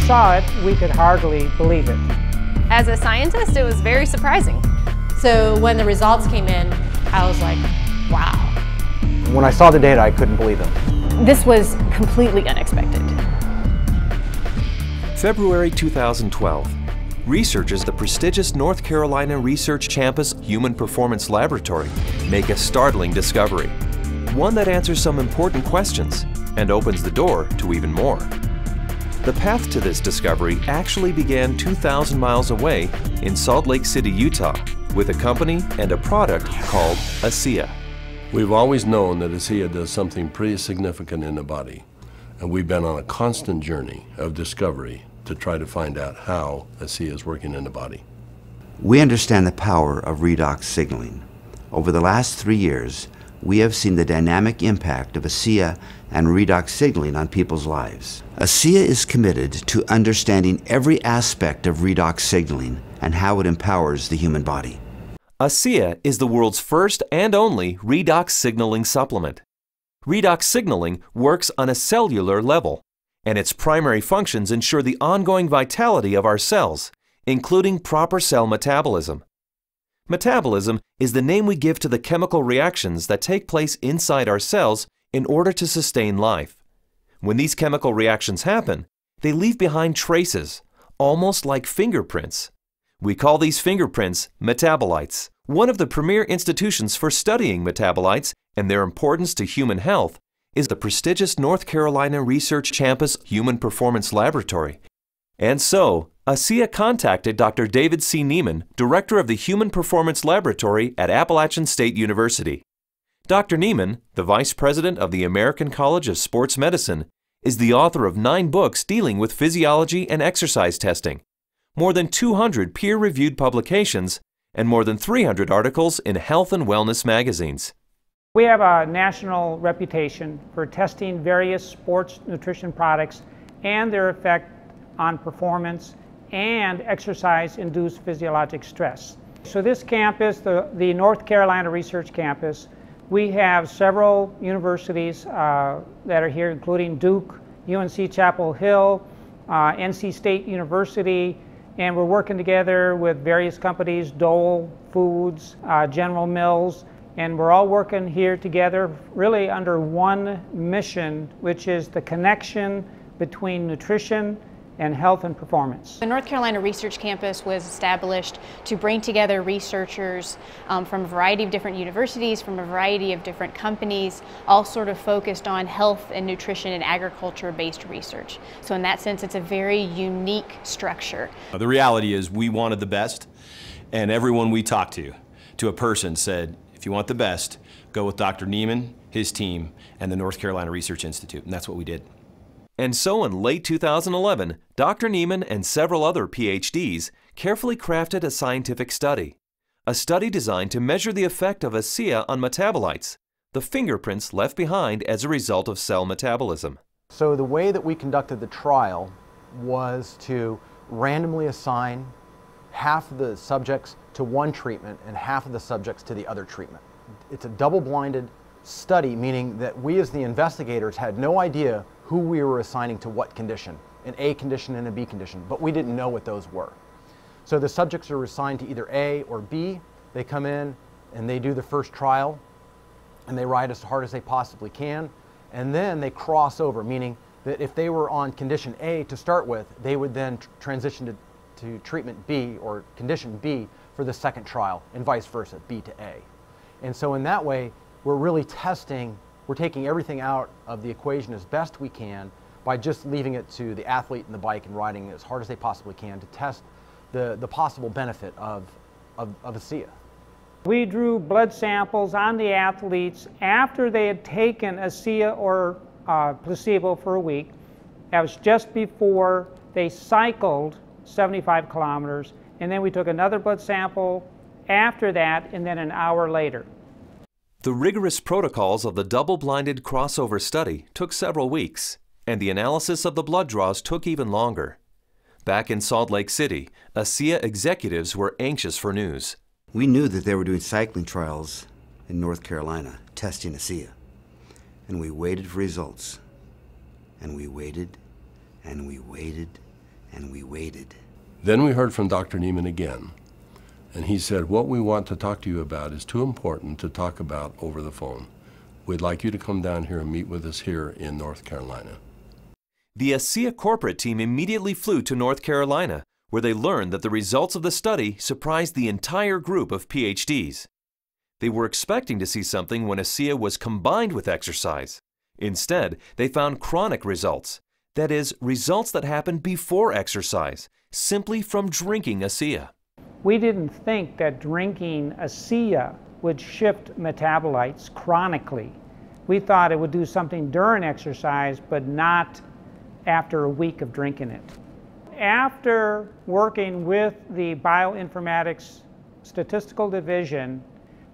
saw it, we could hardly believe it. As a scientist, it was very surprising. So when the results came in, I was like, wow. When I saw the data, I couldn't believe it. This was completely unexpected. February 2012. Researchers at the prestigious North Carolina Research Campus Human Performance Laboratory make a startling discovery. One that answers some important questions and opens the door to even more. The path to this discovery actually began 2,000 miles away in Salt Lake City, Utah, with a company and a product called ASEA. We've always known that ASEA does something pretty significant in the body, and we've been on a constant journey of discovery to try to find out how ASEA is working in the body. We understand the power of redox signaling. Over the last 3 years, we have seen the dynamic impact of ASEA and redox signaling on people's lives. ASEA is committed to understanding every aspect of redox signaling and how it empowers the human body. ASEA is the world's first and only redox signaling supplement. Redox signaling works on a cellular level, and its primary functions ensure the ongoing vitality of our cells, including proper cell metabolism. Metabolism is the name we give to the chemical reactions that take place inside our cells in order to sustain life. When these chemical reactions happen, they leave behind traces, almost like fingerprints. We call these fingerprints metabolites. One of the premier institutions for studying metabolites and their importance to human health is the prestigious North Carolina Research Campus Human Performance Laboratory. And so, ASEA contacted Dr. David C. Neiman, director of the Human Performance Laboratory at Appalachian State University. Dr. Neiman, the vice president of the American College of Sports Medicine, is the author of 9 books dealing with physiology and exercise testing, more than 200 peer-reviewed publications, and more than 300 articles in health and wellness magazines. We have a national reputation for testing various sports nutrition products and their effect on performance and exercise-induced physiologic stress. So this campus, the North Carolina Research Campus, we have several universities that are here, including Duke, UNC Chapel Hill, NC State University, and we're working together with various companies, Dole Foods, General Mills, and we're all working here together really under one mission, which is the connection between nutrition and health and performance. The North Carolina Research Campus was established to bring together researchers from a variety of different universities, from a variety of different companies, all sort of focused on health and nutrition and agriculture-based research. So in that sense, it's a very unique structure. The reality is we wanted the best, and everyone we talked to a person said, if you want the best, go with Dr. Neiman, his team, and the North Carolina Research Institute, and that's what we did. And so in late 2011, Dr. Neiman and several other PhDs carefully crafted a scientific study. A study designed to measure the effect of ASEA on metabolites, the fingerprints left behind as a result of cell metabolism. So the way that we conducted the trial was to randomly assign half of the subjects to one treatment and half of the subjects to the other treatment. It's a double-blinded study, meaning that we as the investigators had no idea who we were assigning to what condition, an A condition and a B condition, but we didn't know what those were. So the subjects are assigned to either A or B. They come in and they do the first trial and they ride as hard as they possibly can, and then they cross over, meaning that if they were on condition A to start with, they would then transition to treatment B or condition B for the second trial, and vice versa, B to A. And so in that way, we're really testing, we're taking everything out of the equation as best we can by just leaving it to the athlete and the bike and riding as hard as they possibly can to test the possible benefit of ASEA. We drew blood samples on the athletes after they had taken ASEA or placebo for a week. That was just before they cycled 75 kilometers, and then we took another blood sample after that, and then an hour later. The rigorous protocols of the double-blinded crossover study took several weeks, and the analysis of the blood draws took even longer. Back in Salt Lake City, ASEA executives were anxious for news. We knew that they were doing cycling trials in North Carolina, testing ASEA. And we waited for results. And we waited, and we waited, and we waited. Then we heard from Dr. Neiman again, and he said, what we want to talk to you about is too important to talk about over the phone. We'd like you to come down here and meet with us here in North Carolina. The ASEA corporate team immediately flew to North Carolina, where they learned that the results of the study surprised the entire group of PhDs. They were expecting to see something when ASEA was combined with exercise. Instead, they found chronic results. That is, results that happen before exercise, simply from drinking ASEA. We didn't think that drinking ASEA would shift metabolites chronically. We thought it would do something during exercise, but not after a week of drinking it. After working with the bioinformatics statistical division,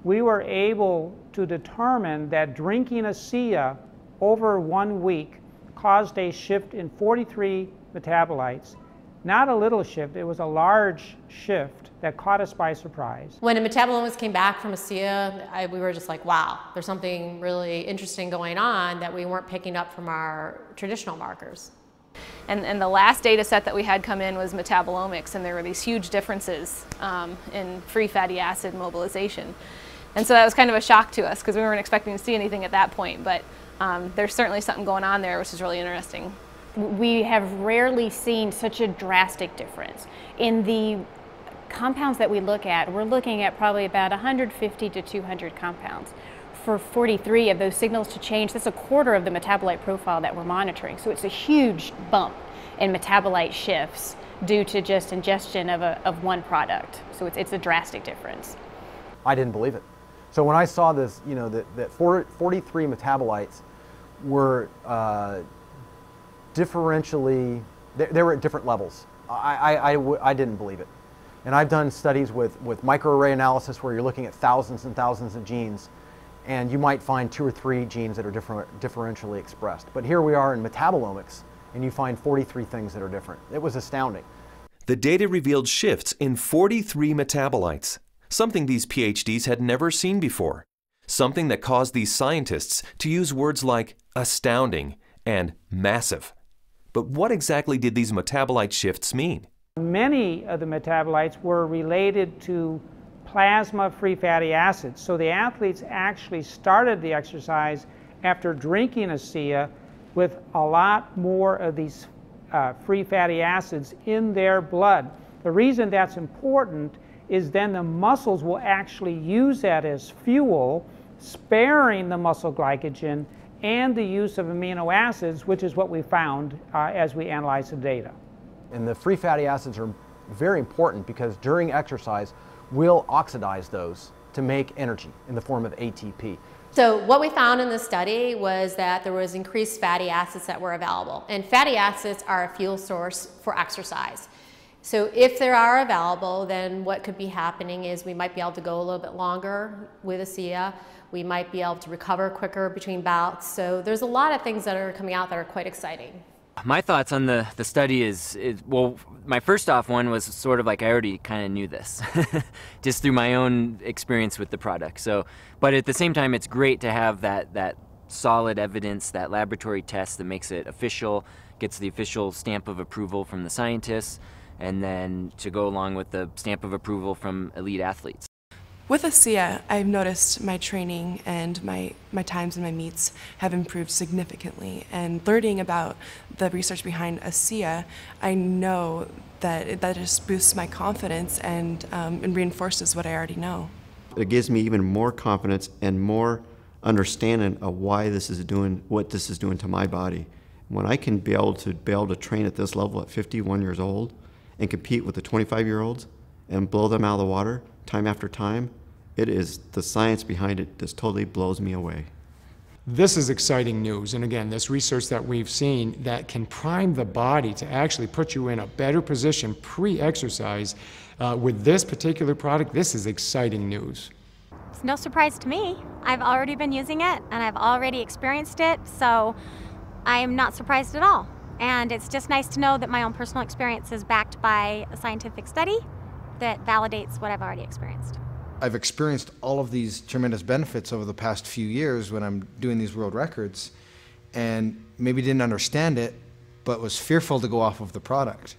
we were able to determine that drinking ASEA over 1 week caused a shift in 43 metabolites. Not a little shift, it was a large shift that caught us by surprise. When the metabolomics came back from ASEA, we were just like, wow, there's something really interesting going on that we weren't picking up from our traditional markers. And the last data set that we had come in was metabolomics, and there were these huge differences in free fatty acid mobilization. And so that was kind of a shock to us because we weren't expecting to see anything at that point, but there's certainly something going on there which is really interesting. We have rarely seen such a drastic difference. In the compounds that we look at, we're looking at probably about 150 to 200 compounds. For 43 of those signals to change, that's a quarter of the metabolite profile that we're monitoring. So it's a huge bump in metabolite shifts due to just ingestion of one product. So it's a drastic difference. I didn't believe it. So when I saw this, you know, that 43 metabolites were differentially, they were at different levels. I didn't believe it. And I've done studies with microarray analysis where you're looking at thousands and thousands of genes, and you might find 2 or 3 genes that are differentially expressed. But here we are in metabolomics, and you find 43 things that are different. It was astounding. The data revealed shifts in 43 metabolites, something these PhDs had never seen before, something that caused these scientists to use words like astounding and massive. But what exactly did these metabolite shifts mean? Many of the metabolites were related to plasma free fatty acids. So the athletes actually started the exercise after drinking ASEA with a lot more of these free fatty acids in their blood. The reason that's important is then the muscles will actually use that as fuel, sparing the muscle glycogen and the use of amino acids, which is what we found as we analyzed the data. And the free fatty acids are very important because during exercise, we'll oxidize those to make energy in the form of ATP. So what we found in the study was that there was increased fatty acids that were available. And fatty acids are a fuel source for exercise. So if they are available, then what could be happening is we might be able to go a little bit longer with ASEA. We might be able to recover quicker between bouts. So there's a lot of things that are coming out that are quite exciting. My thoughts on the study is, well, my first off one was sort of like I already kind of knew this, just through my own experience with the product. So, but at the same time, it's great to have that solid evidence, that laboratory test that makes it official, gets the official stamp of approval from the scientists, and then to go along with the stamp of approval from elite athletes. With ASEA, I've noticed my training and my times and my meets have improved significantly. And learning about the research behind ASEA, I know that that just boosts my confidence and reinforces what I already know. It gives me even more confidence and more understanding of why this is doing what this is doing to my body. When I can be able to train at this level at 51 years old and compete with the 25-year-olds and blow them out of the water time after time, it is the science behind it just totally blows me away. This is exciting news, and again, this research that we've seen that can prime the body to actually put you in a better position pre-exercise with this particular product. This is exciting news. It's no surprise to me. I've already been using it and I've already experienced it, so I am not surprised at all. And it's just nice to know that my own personal experience is backed by a scientific study that validates what I've already experienced. I've experienced all of these tremendous benefits over the past few years when I'm doing these world records, and maybe didn't understand it, but was fearful to go off of the product.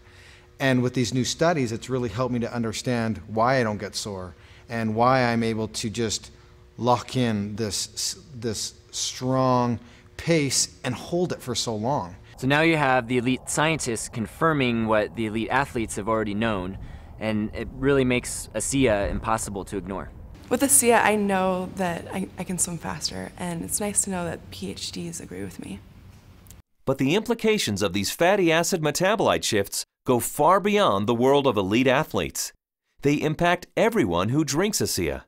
And with these new studies, it's really helped me to understand why I don't get sore and why I'm able to just lock in this strong pace and hold it for so long. So now you have the elite scientists confirming what the elite athletes have already known, and it really makes ASEA impossible to ignore. With ASEA, I know that I can swim faster, and it's nice to know that PhDs agree with me. But the implications of these fatty acid metabolite shifts go far beyond the world of elite athletes. They impact everyone who drinks ASEA.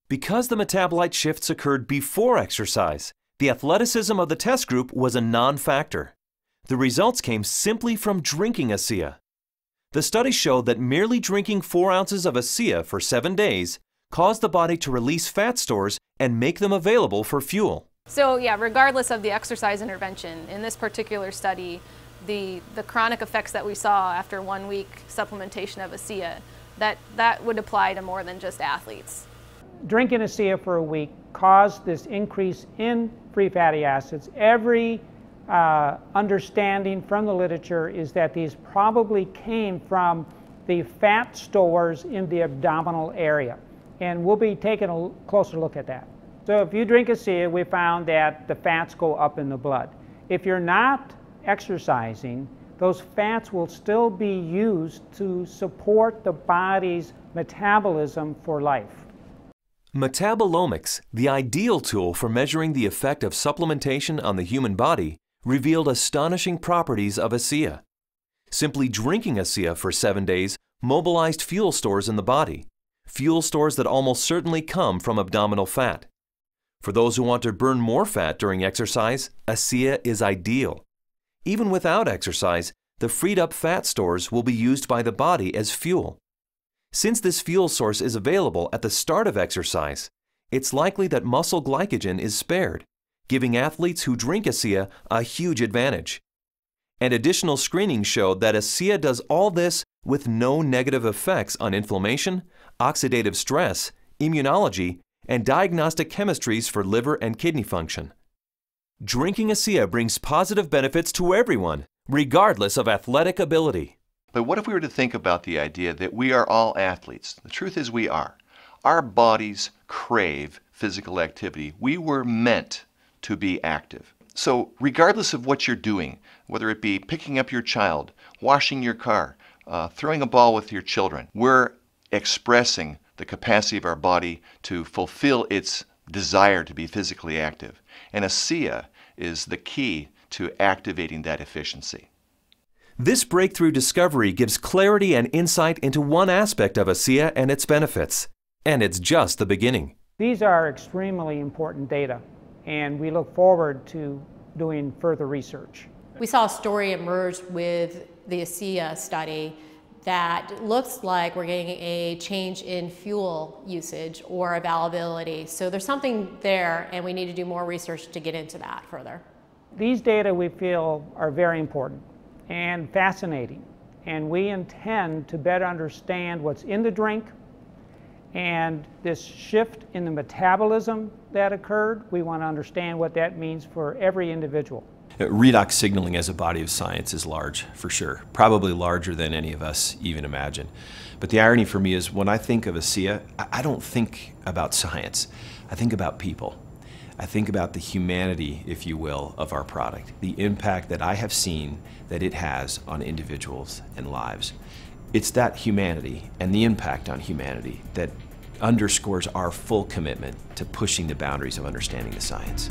Because the metabolite shifts occurred before exercise, the athleticism of the test group was a non-factor. The results came simply from drinking ASEA. The study showed that merely drinking 4 ounces of ASEA for 7 days caused the body to release fat stores and make them available for fuel. So yeah, regardless of the exercise intervention, in this particular study, the chronic effects that we saw after 1 week supplementation of ASEA, that would apply to more than just athletes. Drinking ASEA for a week caused this increase in free fatty acids. Every understanding from the literature is that these probably came from the fat stores in the abdominal area. And we'll be taking a closer look at that. So if you drink ASEA, we found that the fats go up in the blood. If you're not exercising, those fats will still be used to support the body's metabolism for life. Metabolomics, the ideal tool for measuring the effect of supplementation on the human body, revealed astonishing properties of ASEA. Simply drinking ASEA for 7 days mobilized fuel stores in the body, fuel stores that almost certainly come from abdominal fat. For those who want to burn more fat during exercise, ASEA is ideal. Even without exercise, the freed up fat stores will be used by the body as fuel. Since this fuel source is available at the start of exercise, it's likely that muscle glycogen is spared, giving athletes who drink ASEA a huge advantage. And additional screening showed that ASEA does all this with no negative effects on inflammation, oxidative stress, immunology, and diagnostic chemistries for liver and kidney function. Drinking ASEA brings positive benefits to everyone, regardless of athletic ability. But what if we were to think about the idea that we are all athletes? The truth is we are. Our bodies crave physical activity. We were meant to be active. So regardless of what you're doing, whether it be picking up your child, washing your car, throwing a ball with your children, we're expressing the capacity of our body to fulfill its desire to be physically active. And ASEA is the key to activating that efficiency. This breakthrough discovery gives clarity and insight into one aspect of ASEA and its benefits. And it's just the beginning. These are extremely important data, and we look forward to doing further research. We saw a story emerge with the ASEA study that looks like we're getting a change in fuel usage or availability. So there's something there, and we need to do more research to get into that further. These data we feel are very important and fascinating, and we intend to better understand what's in the drink and this shift in the metabolism that occurred. We want to understand what that means for every individual. Redox signaling as a body of science is large, for sure. Probably larger than any of us even imagine. But the irony for me is when I think of ASEA, I don't think about science. I think about people. I think about the humanity, if you will, of our product, the impact that I have seen that it has on individuals and lives. It's that humanity and the impact on humanity that underscores our full commitment to pushing the boundaries of understanding the science.